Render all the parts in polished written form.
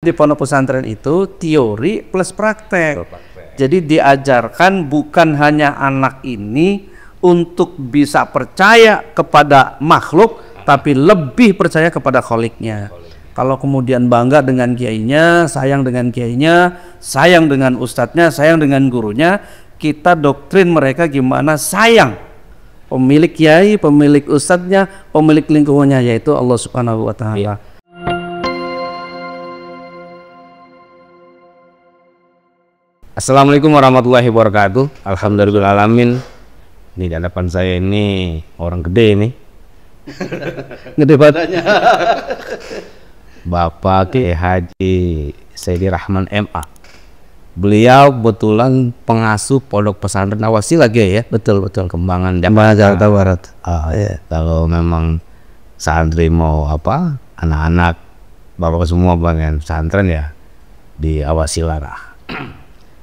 Di pondok pesantren itu teori plus praktek. Jadi diajarkan bukan hanya anak ini untuk bisa percaya kepada makhluk, tapi lebih percaya kepada kholiknya. Kalau kemudian bangga dengan kiainya, sayang dengan kiainya, sayang dengan ustadznya, sayang dengan gurunya, kita doktrin mereka gimana sayang pemilik kiai, pemilik ustadznya, pemilik lingkungannya, yaitu Allah Subhanahu wa Ta'ala. Assalamualaikum warahmatullahi wabarakatuh. Alhamdulillahirrahmanirrahim. Ini di hadapan saya ini orang gede nih. Gede badannya. Bapak Kiai Haji Saidi Rahman MA. Beliau betulan pengasuh pondok pesantren Awasilah ya. Betul. Kembangan Jakarta Barat. Ya. Kalau memang santri mau apa, anak-anak bapak semua pengen pesantren ya di Awasilah lah.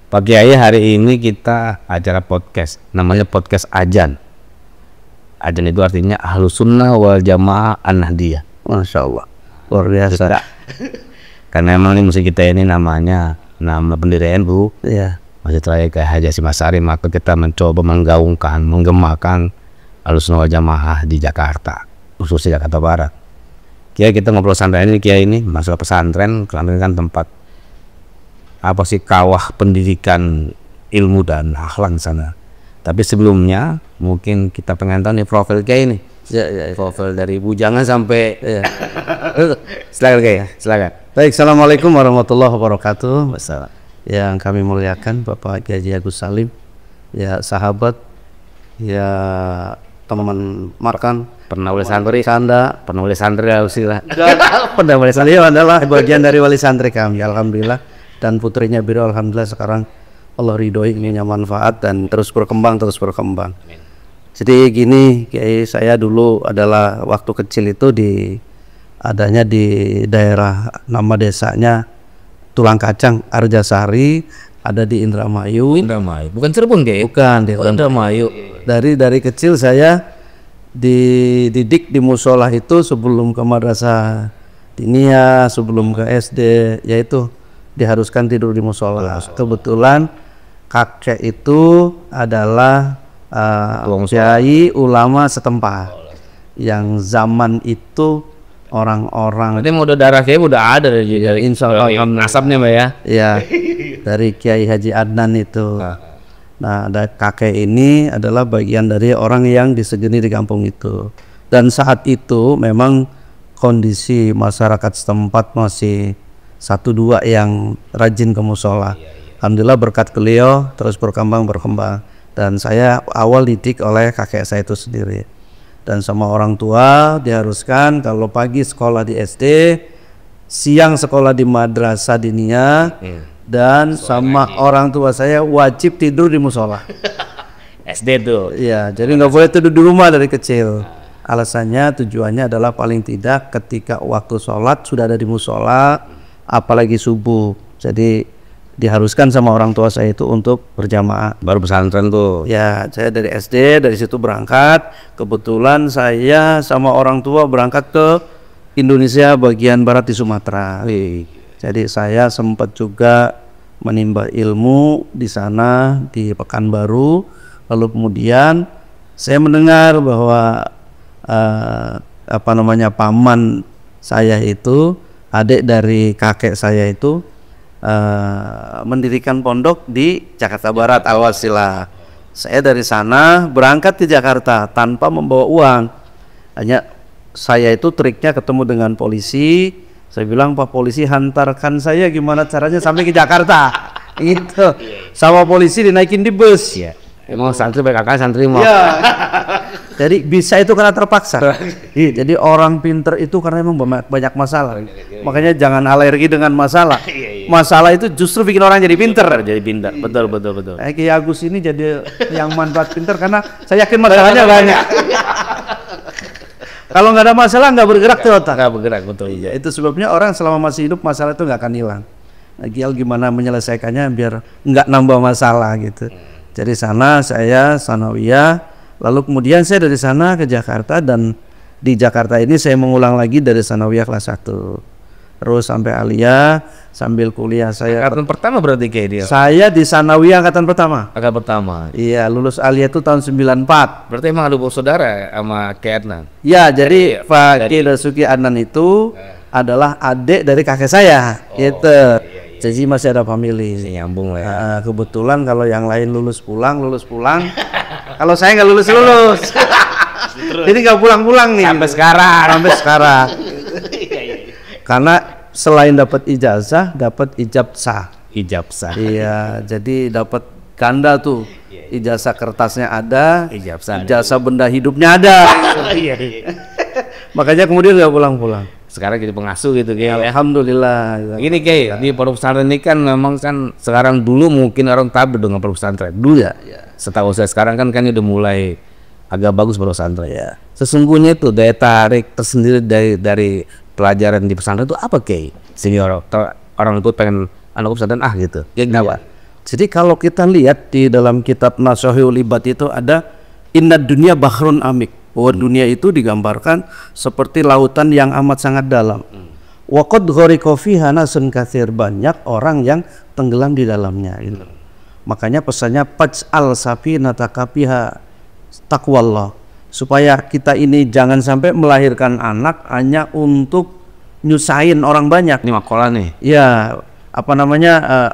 Pak Kiai, hari ini kita acara podcast, namanya podcast Ajan. Ajan itu artinya Ahlus Sunnah wal Jamaah An-Nahdiyah. Masya Allah, luar biasa. Karena emang ini musik kita ini namanya nama pendiri NU, ya. Masjid Raya Kiai Haji Hashim Asy'ari, maka kita mencoba menggaungkan, menggemakan Ahlus Sunnah wal Jamaah di Jakarta, khususnya Jakarta Barat. Kiai, kita ngobrol santai ini, Kiai, ini masalah pesantren, karena kan tempat apa sih, kawah pendidikan ilmu dan akhlak sana. Tapi sebelumnya mungkin kita pengen tahu nih profil Kiai ini. Ya. Profil dari bujangan sampai silakan Kiai, silakan. Baik, assalamualaikum warahmatullahi wabarakatuh. Yang kami muliakan Bapak Kiai Haji Agus Salim, ya sahabat, ya teman makan, Penulis santri Awasilah. Penulis santri adalah bagian dari wali santri kami, alhamdulillah. Dan putrinya Biro, alhamdulillah sekarang Allah ridhoi, ini manfaat dan terus berkembang. Amin. Jadi gini, Kiai, saya dulu adalah waktu kecil itu adanya di daerah, nama desanya Tulang Kacang, Arjasari, ada di Indramayu. Bukan Cirebon, Kiai? Bukan, di Indramayu. Dari kecil saya dididik di musola itu sebelum ke madrasah diniyah, sebelum ke SD, yaitu diharuskan tidur di musola. Kebetulan kakek itu adalah kiai ulama setempat yang zaman itu orang-orang. Berarti udah darah Kiai udah ada dari insya Allah nasabnya, Mbak ya? Iya, dari Kiai Haji Adnan itu. Nah, ada kakek ini adalah bagian dari orang yang disegeni di kampung itu. Dan saat itu memang kondisi masyarakat setempat masih 1-2 yang rajin ke musola. Alhamdulillah berkat beliau terus berkembang. Dan saya awal didik oleh kakek saya itu sendiri. Dan sama orang tua diharuskan kalau pagi sekolah di SD, siang sekolah di madrasah diniyah, dan sama orang tua saya wajib tidur di musola. SD tuh. Iya, jadi nggak boleh tidur di rumah dari kecil. Alasannya, tujuannya adalah paling tidak ketika waktu sholat sudah ada di musola, apalagi subuh. Jadi diharuskan sama orang tua saya itu untuk berjamaah. Baru pesantren tuh. Ya, saya dari SD, dari situ berangkat. Kebetulan saya sama orang tua berangkat ke Indonesia bagian barat di Sumatera. Jadi saya sempat juga menimba ilmu di sana di Pekanbaru. Lalu kemudian saya mendengar bahwa paman saya itu, adik dari kakek saya itu mendirikan pondok di Jakarta Barat, Awasilah. Saya dari sana berangkat ke Jakarta tanpa membawa uang. Hanya saya itu triknya ketemu dengan polisi. Saya bilang, Pak polisi, hantarkan saya gimana caranya sampai ke Jakarta. Itu sama polisi dinaikin di bus. Iya. Emang santri kakak santri mau. Ya. Jadi bisa itu karena terpaksa. Jadi orang pinter itu karena emang banyak masalah. Makanya jangan alergi dengan masalah. Masalah itu justru bikin orang jadi pinter. Betul. Kiai Agus ini jadi yang manfaat pinter karena saya yakin masalahnya banyak. Kalau nggak ada masalah nggak bergerak tuh otak. Nggak bergerak, betul. Iya, itu sebabnya orang selama masih hidup masalah itu nggak akan hilang. Nah, gimana menyelesaikannya biar nggak nambah masalah gitu. Jadi sana saya sanawiyah, lalu kemudian saya dari sana ke Jakarta, dan di Jakarta ini saya mengulang lagi dari sanawiyah kelas 1. terus sampai aliyah, sambil kuliah saya. Angkatan pertama berarti kayak dia. Saya di Sanawiyah angkatan pertama. Angkatan pertama. Iya, lulus aliyah itu tahun 94. Berarti emang ada saudara sama Ki Adnan. Ya, jadi Pak Ki Dasuki Adnan itu adalah adik dari kakek saya, gitu. Jadi masih ada family. Nyambung lah ya. Kebetulan kalau yang lain lulus pulang. Kalau saya nggak lulus. Jadi nggak pulang-pulang nih. Sampai sekarang. Karena selain dapat ijazah, dapat ijabsah. Ijabsah. Iya, jadi dapat ganda tuh. Ijazah kertasnya ada, ijazah benda hidupnya ada. Makanya kemudian nggak pulang-pulang. Sekarang jadi pengasuh gitu kayak. Alhamdulillah. Gini kayak di pondok pesantren ini kan memang kan sekarang dulu mungkin orang tabu dengan pondok pesantren dulu ya. Setahu saya sekarang kan udah mulai agak bagus pondok pesantren ya. Sesungguhnya itu daya tarik tersendiri dari pelajaran di pesantren itu apa kayak sehingga orang itu pengen anak pesantren gitu. Ya kenapa? Jadi kalau kita lihat di dalam kitab Nashihul Ibad itu ada inna dunya bahrun amik. Bahwa dunia itu digambarkan seperti lautan yang amat sangat dalam. Wa qad ghariqa fiha nasun katsir, banyak orang yang tenggelam di dalamnya gitu. Makanya pesannya faj'al safinataka fiha taqwallah, supaya kita ini jangan sampai melahirkan anak hanya untuk nyusahin orang banyak. Ini makalah nih. Ya,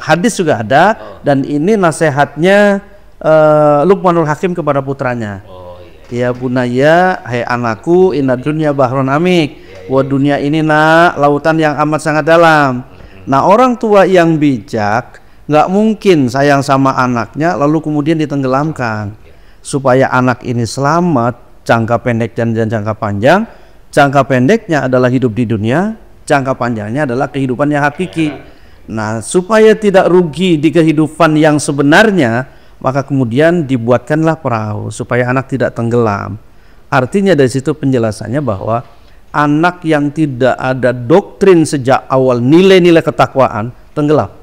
hadis juga ada, dan ini nasihatnya Luqmanul Hakim kepada putranya. Ya bunaya, hai anakku, inna dunya bahrun amik. Wa dunia ini lautan yang amat sangat dalam. Nah, orang tua yang bijak nggak mungkin sayang sama anaknya lalu kemudian ditenggelamkan. Supaya anak ini selamat, jangka pendek dan jangka panjang. Jangka pendeknya adalah hidup di dunia, jangka panjangnya adalah kehidupan yang hakiki. Nah, supaya tidak rugi di kehidupan yang sebenarnya, maka kemudian dibuatkanlah perahu supaya anak tidak tenggelam. Artinya dari situ penjelasannya bahwa anak yang tidak ada doktrin sejak awal, nilai-nilai ketakwaan, tenggelam.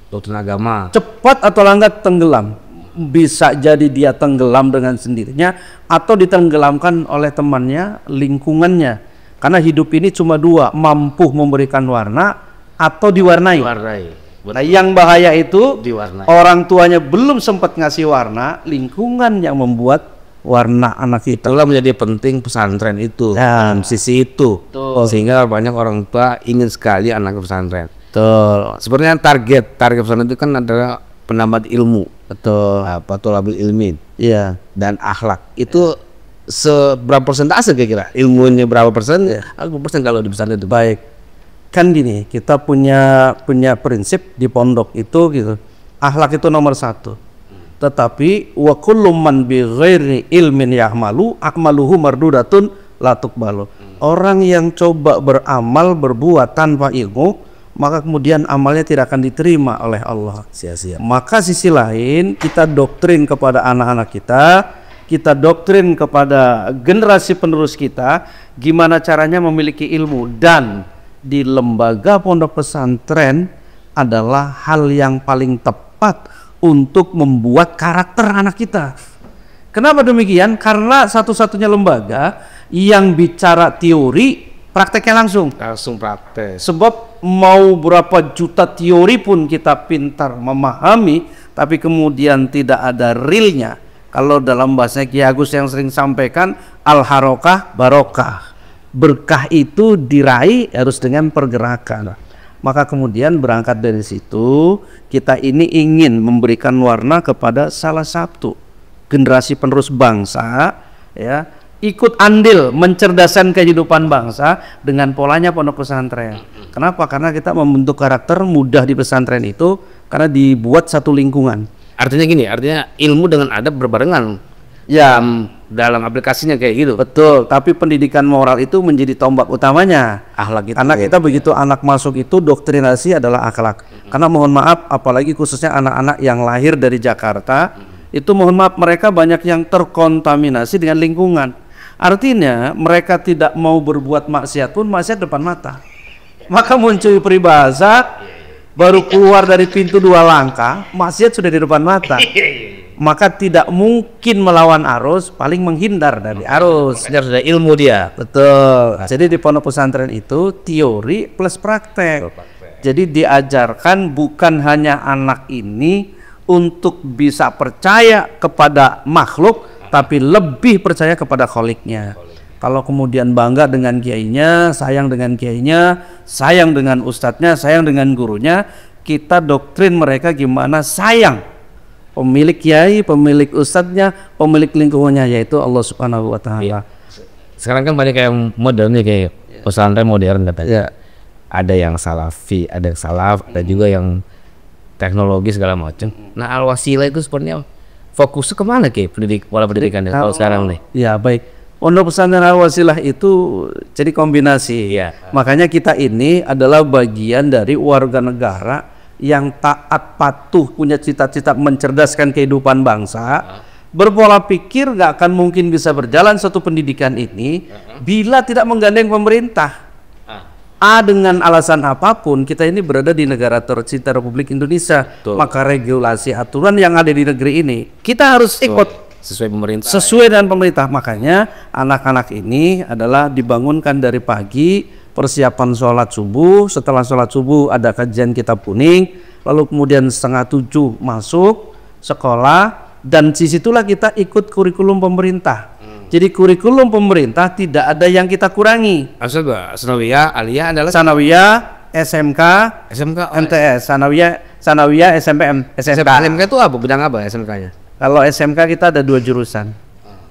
Doktrin agama. Cepat atau lambat tenggelam. Bisa jadi dia tenggelam dengan sendirinya atau ditenggelamkan oleh temannya, lingkungannya. Karena hidup ini cuma dua, mampu memberikan warna atau diwarnai. Nah, yang bahaya itu diwarnai. Orang tuanya belum sempat ngasih warna, lingkungan yang membuat warna anak itu. Itulah menjadi penting pesantren itu dan sisi itu. Sehingga banyak orang tua ingin sekali anak pesantren. Betul. Sebenarnya target pesantren itu kan adalah penambah ilmu. Betul. Thalabul ilmi. Iya. Dan akhlak. Itu seberapa persentase kira-kira? Ilmunya berapa persen? Berapa persen kalau di pesantren itu? Baik. Kan gini, kita punya prinsip di pondok itu gitu. Akhlak itu nomor satu. Tetapi wa kullu man bi ghairi ilmin ya'malu akmaluhu mardudatun la tuqbalu. Orang yang coba beramal berbuat tanpa ilmu, maka kemudian amalnya tidak akan diterima oleh Allah. Sia-sia. Maka sisi lain kita doktrin kepada anak-anak kita doktrin kepada generasi penerus kita gimana caranya memiliki ilmu, dan di lembaga pondok pesantren adalah hal yang paling tepat untuk membuat karakter anak kita. Kenapa demikian? Karena satu-satunya lembaga yang bicara teori, prakteknya langsung praktek. Sebab mau berapa juta teori pun kita pintar memahami, tapi kemudian tidak ada realnya. Kalau dalam bahasa Ki Agus yang sering sampaikan, al-harokah barokah. Berkah itu diraih harus dengan pergerakan. Maka kemudian berangkat dari situ, kita ini ingin memberikan warna kepada salah satu generasi penerus bangsa, ya, ikut andil mencerdaskan kehidupan bangsa dengan polanya pondok pesantren. Kenapa? Karena kita membentuk karakter mudah di pesantren itu karena dibuat satu lingkungan. Artinya gini, artinya ilmu dengan adab berbarengan. Ya, dalam aplikasinya kayak gitu. Betul, tapi pendidikan moral itu menjadi tombak utamanya. Akhlak itu. Karena kita begitu anak masuk itu doktrinasi adalah akhlak. Karena mohon maaf, apalagi khususnya anak-anak yang lahir dari Jakarta, itu mohon maaf mereka banyak yang terkontaminasi dengan lingkungan. Artinya mereka tidak mau berbuat maksiat pun maksiat depan mata. Maka muncul peribahasa, baru keluar dari pintu 2 langkah, maksiat sudah di depan mata. maka tidak mungkin melawan arus, paling menghindar dari arus. Makanya sudah ilmu dia. Betul. Jadi di pondok pesantren itu teori plus praktek. Jadi diajarkan bukan hanya anak ini untuk bisa percaya kepada makhluk, tapi lebih percaya kepada kholiknya. Kalau kemudian bangga dengan kiainya, sayang dengan kiainya, sayang dengan ustadznya, sayang dengan gurunya, kita doktrin mereka gimana sayang pemilik kiai, pemilik ustadznya, pemilik lingkungannya, yaitu Allah Subhanahu wa Ta'ala. Sekarang kan banyak kayak modern nih, kayak pesantren modern katanya. Ada yang salafi, ada yang salaf, ada juga yang teknologi segala macam. Nah, Al-Wasilah itu sebenarnya fokusnya kemana kayak pola pendidikannya kalau sekarang nih? Ya baik, pondok pesantren Al-Wasilah itu jadi kombinasi. Makanya kita ini adalah bagian dari warga negara yang taat patuh, punya cita-cita mencerdaskan kehidupan bangsa. Berpola pikir nggak akan mungkin bisa berjalan satu pendidikan ini bila tidak menggandeng pemerintah. Dengan alasan apapun kita ini berada di negara tercinta Republik Indonesia. Maka regulasi aturan yang ada di negeri ini kita harus ikut sesuai pemerintah. Sesuai dengan pemerintah. Makanya anak-anak ini adalah dibangunkan dari pagi, persiapan sholat subuh. Setelah sholat subuh ada kajian kitab kuning, lalu kemudian 6:30 masuk sekolah, dan disitulah kita ikut kurikulum pemerintah. Jadi kurikulum pemerintah tidak ada yang kita kurangi. Maksudnya Sanawiyah, Aliyah adalah Sanawiyah, SMK, MTS, Sanawiyah, SMP, SMK. SMK itu apa? Bidang apa SMK-nya? Kalau SMK kita ada 2 jurusan.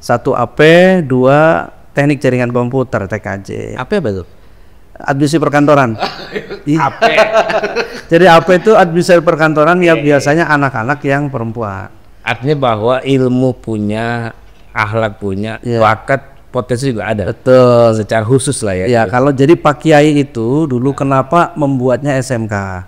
1 AP, 2 Teknik Jaringan Komputer, TKJ. AP apa itu? Administrasi perkantoran. AP. Jadi AP itu administrasi perkantoran yang biasanya anak-anak yang perempuan. Artinya bahwa ilmu punya, akhlak punya, bakat, potensi juga ada. Betul. Secara khusus lah ya. Ya, kalau jadi Pak Kiai itu dulu kenapa membuatnya SMK?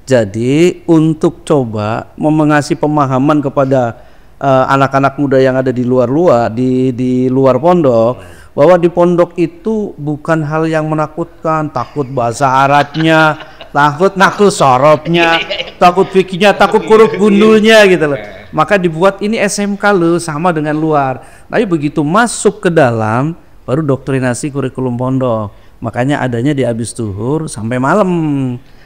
Jadi untuk coba mengasih pemahaman kepada anak-anak muda yang ada di luar luar pondok, bahwa di pondok itu bukan hal yang menakutkan, takut bahasa Arabnya, takut nakul sorobnya, takut fikihnya, takut huruf gundulnya gitu loh. Maka dibuat ini SMK loh, sama dengan luar. Tapi begitu masuk ke dalam baru doktrinasi kurikulum pondok. Makanya adanya di habis zuhur sampai malam.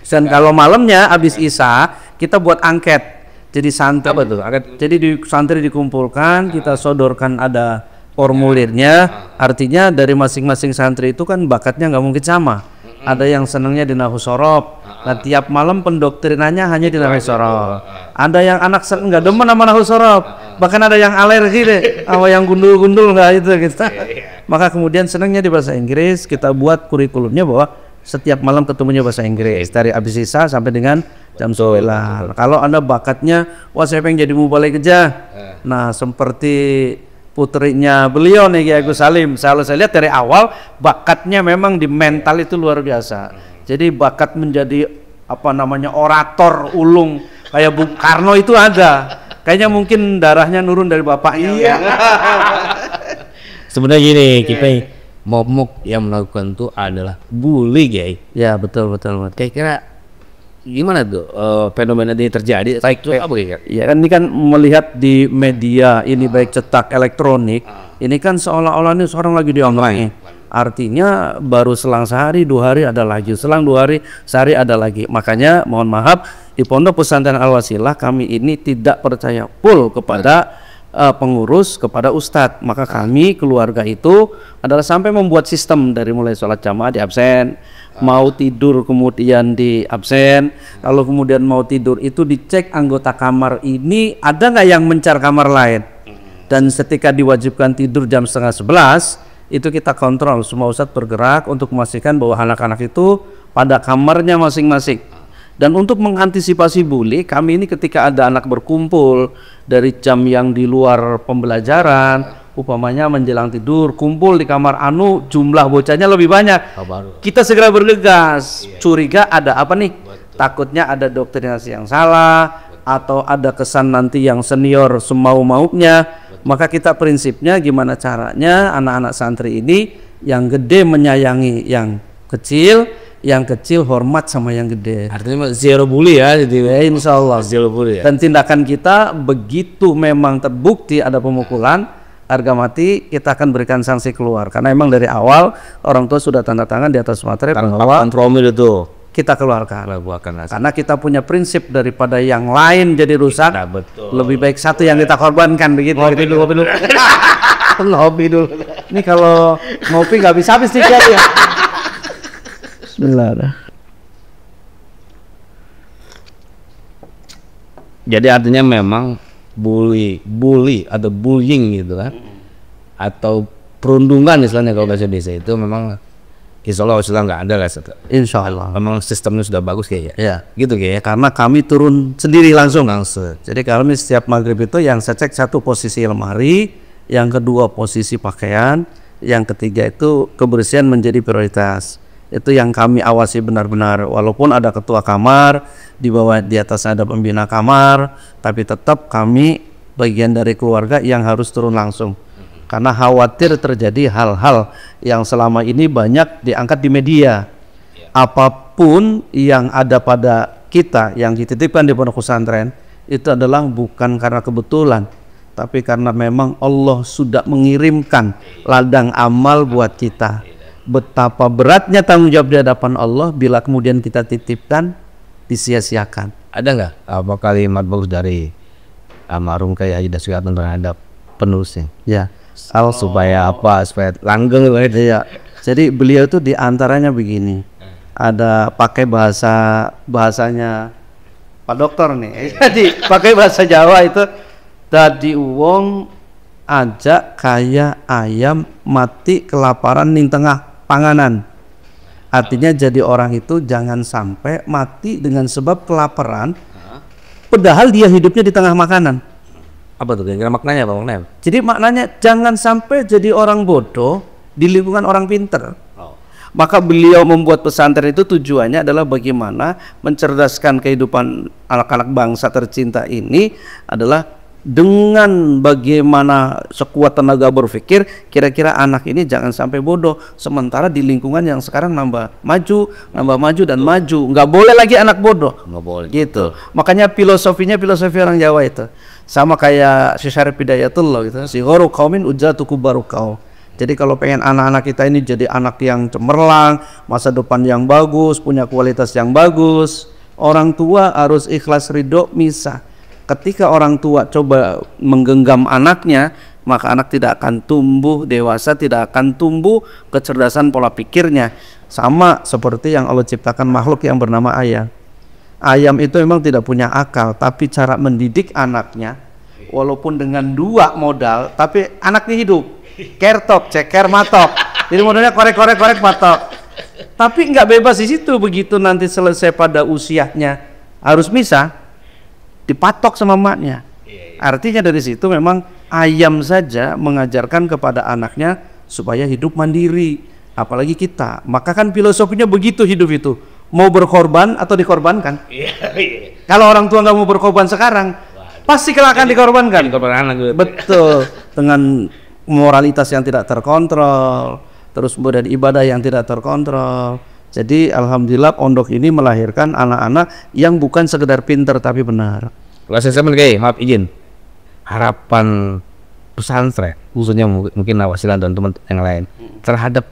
Dan kalau malamnya habis isya kita buat angket. Jadi santri apa tuh? Jadi santri dikumpulkan, kita sodorkan ada formulirnya. Artinya dari masing-masing santri itu kan bakatnya nggak mungkin sama. Ada yang senangnya di nahwu sorob. Nah, tiap malam pendoktrinannya hanya di nahwu sorob. Ada yang anak nggak demen sama nahwu sorob. Bahkan ada yang alergi deh, sama yang gundul-gundul nggak itu gitu. Maka kemudian senangnya di bahasa Inggris, kita buat kurikulumnya bahwa setiap malam ketemunya bahasa Inggris dari abis isya sampai dengan jam 9. Kalau Anda bakatnya, wah saya pengen jadi mubalik aja. Nah, seperti putrinya beliau nih Kiai Agus Salim, saya lihat dari awal bakatnya memang di mental itu luar biasa. Jadi bakat menjadi apa namanya orator ulung kayak Bung Karno itu ada. Kayaknya mungkin darahnya nurun dari bapaknya. Iya. Sebenarnya gini, kita momok yang melakukan itu adalah bully, Kiai. Ya betul. Kira-kira gimana tuh fenomena ini terjadi? Baik itu apa kira? Ya kan ini kan melihat di media ini baik cetak elektronik, ini kan seolah-olah ini seorang lagi di online. Artinya baru selang sehari 2 hari ada lagi, selang 2 hari sehari ada lagi. Makanya mohon maaf di Pondok Pesantren Al-Wasilah kami ini tidak percaya full kepada pengurus, kepada ustadz. Maka kami keluarga itu adalah sampai membuat sistem dari mulai sholat jamaah di absen, mau tidur kemudian di absen, kalau kemudian mau tidur itu dicek anggota kamar ini ada nggak yang mencar kamar lain, dan ketika diwajibkan tidur jam 10:30 itu kita kontrol semua ustadz bergerak untuk memastikan bahwa anak-anak itu pada kamarnya masing-masing. Dan untuk mengantisipasi bully, kami ini ketika ada anak berkumpul dari jam yang di luar pembelajaran, upamanya menjelang tidur, kumpul di kamar anu, jumlah bocahnya lebih banyak, kita segera bergegas. Curiga ada apa nih? Takutnya ada doktrinasi yang salah, atau ada kesan nanti yang senior semau-maunya. Maka kita prinsipnya gimana caranya anak-anak santri ini yang gede menyayangi yang kecil, yang kecil hormat sama yang gede. Artinya zero bully ya, jadi Insya Allah. zero bully ya. Dan tindakan kita begitu memang terbukti ada pemukulan, harga mati, kita akan berikan sanksi keluar. Karena memang dari awal orang tua sudah tanda tangan di atas materai bahwa Kompromi itu kita keluarkan. bukan Karena kita punya prinsip daripada yang lain jadi rusak, Nah, betul. lebih baik satu yang kita korbankan begitu. Ngopi dulu. Ngopi dulu. Ini kalau ngopi nggak bisa habis nih ya. Bismillah. Jadi artinya memang bully atau bullying gitu kan, atau perundungan istilahnya kalau bahasa desa itu memang insya Allah nggak ada lah. Insya Allah. Memang sistemnya sudah bagus kayaknya. Ya. Gitu kayak. Karena kami turun sendiri langsung. Jadi kami setiap maghrib itu yang saya cek satu posisi lemari, yang kedua posisi pakaian, yang ketiga itu kebersihan menjadi prioritas. Itu yang kami awasi benar-benar, walaupun ada ketua kamar, di bawah di atasnya ada pembina kamar, tapi tetap kami bagian dari keluarga yang harus turun langsung. Karena khawatir terjadi hal-hal yang selama ini banyak diangkat di media. Apapun yang ada pada kita yang dititipkan di pondok pesantren itu adalah bukan karena kebetulan, tapi karena memang Allah sudah mengirimkan ladang amal buat kita. Betapa beratnya tanggung jawab di hadapan Allah bila kemudian kita titipkan disia-siakan. Ada nggak apa kalimat bagus dari almarhum Kyai Haji Daswiatun terhadap penerusnya? Ya, Supaya apa? Supaya langgeng gitu. ya. Jadi beliau itu diantaranya begini. Ada pakai bahasanya Pak Dokter nih. Jadi pakai bahasa Jawa itu tadi wong ajak kaya ayam mati kelaparan ning tengah panganan. Artinya jadi orang itu jangan sampai mati dengan sebab kelaparan, padahal dia hidupnya di tengah makanan. Apa tuh kira-kira maknanya, Bang Nem? Jadi maknanya jangan sampai jadi orang bodoh di lingkungan orang pinter. Maka beliau membuat pesantren itu tujuannya adalah bagaimana mencerdaskan kehidupan anak-anak bangsa tercinta ini adalah dengan bagaimana sekuat tenaga berpikir kira-kira anak ini jangan sampai bodoh, sementara di lingkungan yang sekarang nambah maju dan maju, nggak boleh lagi anak bodoh, Nggak boleh gitu. Makanya filosofinya filosofi orang Jawa itu sama kayak si Syarif Hidayatullah gitu, si gharu qaumin ujatuku barukau. Jadi kalau pengen anak-anak kita ini jadi anak yang cemerlang, masa depan yang bagus, punya kualitas yang bagus, orang tua harus ikhlas ridho misah. Ketika orang tua coba menggenggam anaknya, maka anak tidak akan tumbuh dewasa, tidak akan tumbuh kecerdasan pola pikirnya. Sama seperti yang Allah ciptakan makhluk yang bernama ayam. Ayam itu memang tidak punya akal, tapi cara mendidik anaknya, walaupun dengan dua modal, tapi anaknya hidup. Kertok, ceker, matok. Jadi modalnya korek, matok. Tapi nggak bebas di situ, begitu nanti selesai pada usianya harus misah, dipatok sama emaknya. Artinya dari situ memang ayam saja mengajarkan kepada anaknya supaya hidup mandiri, apalagi kita. Maka kan filosofinya begitu hidup itu, mau berkorban atau dikorbankan. Kalau orang tua nggak mau berkorban sekarang, pasti kelak akan dikorbankan. Betul, dengan moralitas yang tidak terkontrol, terus kemudian ibadah yang tidak terkontrol. Jadi alhamdulillah pondok ini melahirkan anak-anak yang bukan sekedar pinter tapi benar. Kalau saya maaf izin, harapan pesantren khususnya mungkin Nawasilan dan teman yang lain terhadap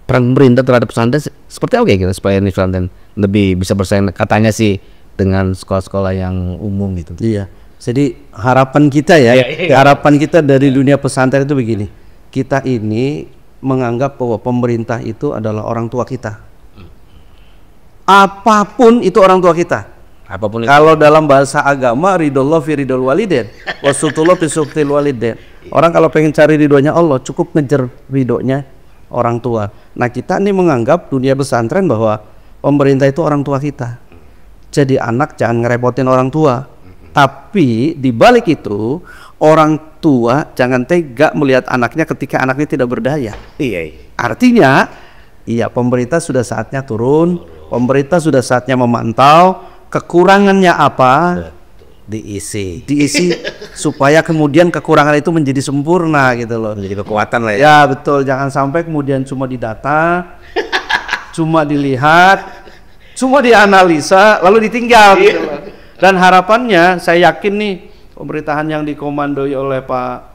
peran pemerintah terhadap pesantren seperti apa gitu supaya ini pesantren lebih bisa bersaing katanya sih dengan sekolah-sekolah yang umum gitu. Iya. Jadi harapan kita harapan kita dari dunia pesantren itu begini. Kita ini menganggap bahwa pemerintah itu adalah orang tua kita. Apapun itu orang tua kita. Apapun itu. Kalau dalam bahasa agama ridhollah fi ridhol waliden, wasutullah fi suktil waliden. Orang kalau pengen cari ridhonya Allah cukup ngejar ridhonya orang tua. Nah kita ini menganggap dunia pesantren bahwa pemerintah itu orang tua kita. Jadi anak jangan ngerepotin orang tua. Tapi di balik itu orang tua jangan tega melihat anaknya ketika anaknya tidak berdaya. Artinya, iya pemerintah sudah saatnya turun, pemerintah sudah saatnya memantau kekurangannya apa, diisi supaya kemudian kekurangan itu menjadi sempurna gitu loh. Menjadi kekuatan lah ya. Ya betul, jangan sampai kemudian cuma didata, cuma dilihat, cuma dianalisa, lalu ditinggal. Gitu loh. Dan harapannya, saya yakin nih pemerintahan yang dikomandoi oleh Pak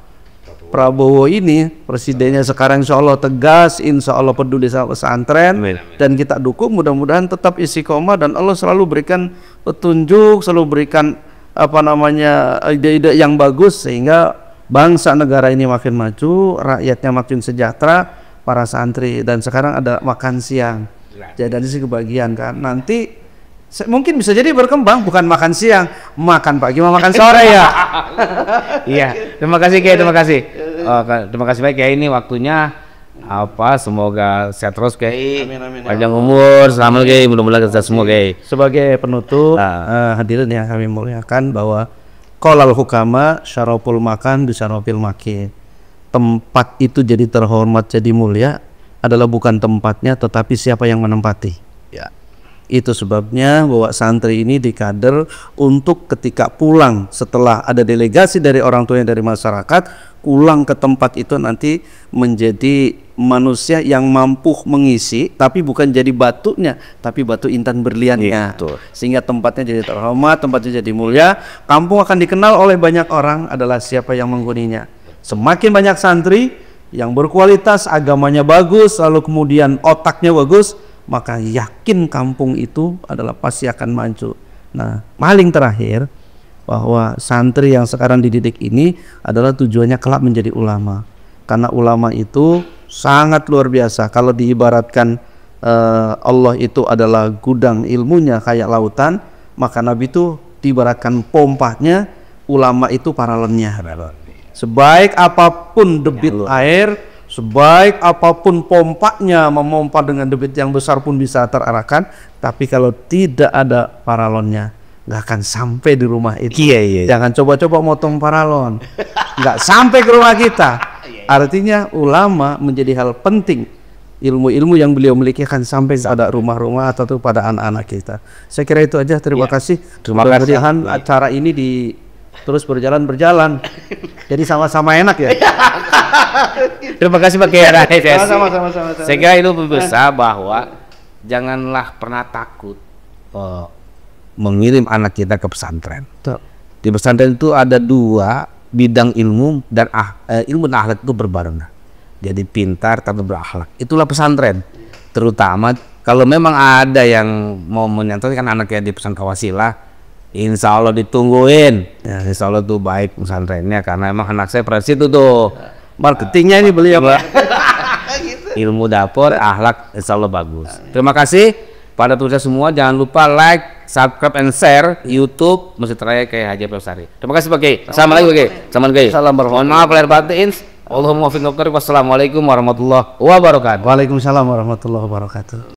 Prabowo ini, presidennya sekarang insya Allah tegas, insya Allah peduli sama pesantren, dan kita dukung, mudah-mudahan tetap istiqomah dan Allah selalu berikan petunjuk, selalu berikan ide-ide yang bagus sehingga bangsa negara ini makin maju, rakyatnya makin sejahtera, para santri. Dan sekarang ada makan siang, jadi dari sisi kebagian kan, nanti mungkin bisa jadi berkembang bukan makan siang, makan pagi, makan sore ya. Iya, terima kasih Kiai, terima kasih. Terima kasih banyak Kiai, ini waktunya semoga sehat terus Kiai. Amin. Panjang umur, selamat Kiai, mudah-mudahan kita semua Kiai. Sebagai penutup, hadirin yang kami muliakan, bahwa qalal hukama syaraful makan bisyarafil makin. Tempat itu jadi terhormat, jadi mulia adalah bukan tempatnya tetapi siapa yang menempati. Ya. Itu sebabnya bahwa santri ini dikader untuk ketika pulang setelah ada delegasi dari orang tuanya, dari masyarakat, pulang ke tempat itu nanti menjadi manusia yang mampu mengisi, tapi bukan jadi batunya, tapi batu intan berliannya. Sehingga tempatnya jadi terhormat, tempatnya jadi mulia, kampung akan dikenal oleh banyak orang adalah siapa yang menghuninya. Semakin banyak santri yang berkualitas, agamanya bagus, lalu kemudian otaknya bagus, maka yakin kampung itu adalah pasti akan maju. Nah, paling terakhir bahwa santri yang sekarang dididik ini adalah tujuannya kelak menjadi ulama. Karena ulama itu sangat luar biasa. Kalau diibaratkan Allah itu adalah gudang ilmunya kayak lautan, maka Nabi itu diibaratkan pompanya, ulama itu paralelnya. Sebaik apapun debit air, sebaik apapun pompanya memompa dengan debit yang besar pun bisa terarahkan, tapi kalau tidak ada paralonnya nggak akan sampai di rumah itu. Jangan coba-coba motong paralon, nggak sampai ke rumah kita. Artinya ulama menjadi hal penting. Ilmu-ilmu yang beliau miliki akan sampai pada rumah-rumah atau pada anak-anak kita. Saya kira itu aja. Terima kasih. Mudah-mudahan acara ini terus berjalan. Jadi sama-sama enak ya. Terima kasih Pak Kiai. Sama-sama. Saya kira itu besar bahwa janganlah pernah takut mengirim anak kita ke pesantren. Di pesantren itu ada dua bidang ilmu dan ilmu dan akhlak itu berbarengan. Jadi pintar tapi berakhlak. Itulah pesantren. Terutama kalau memang ada yang mau menyantarkan anaknya di pesantren Wasilah, insya Allah ditungguin. Ya, insya Allah tuh baik pesantrennya karena emang anak saya pada situ tuh. Marketingnya ini beliau ilmu dapur, akhlak insya Allah bagus. Terima kasih pada pemirsa semua, jangan lupa like, subscribe, and share YouTube Masjid Raya Kiai Haji Abdul Lestari. Terima kasih Pak Kiai. Assalamualaikum Kiai. Salam mohon maaf lahir batin. Wassalamualaikum warahmatullahi wabarakatuh. Waalaikumsalam warahmatullahi wabarakatuh.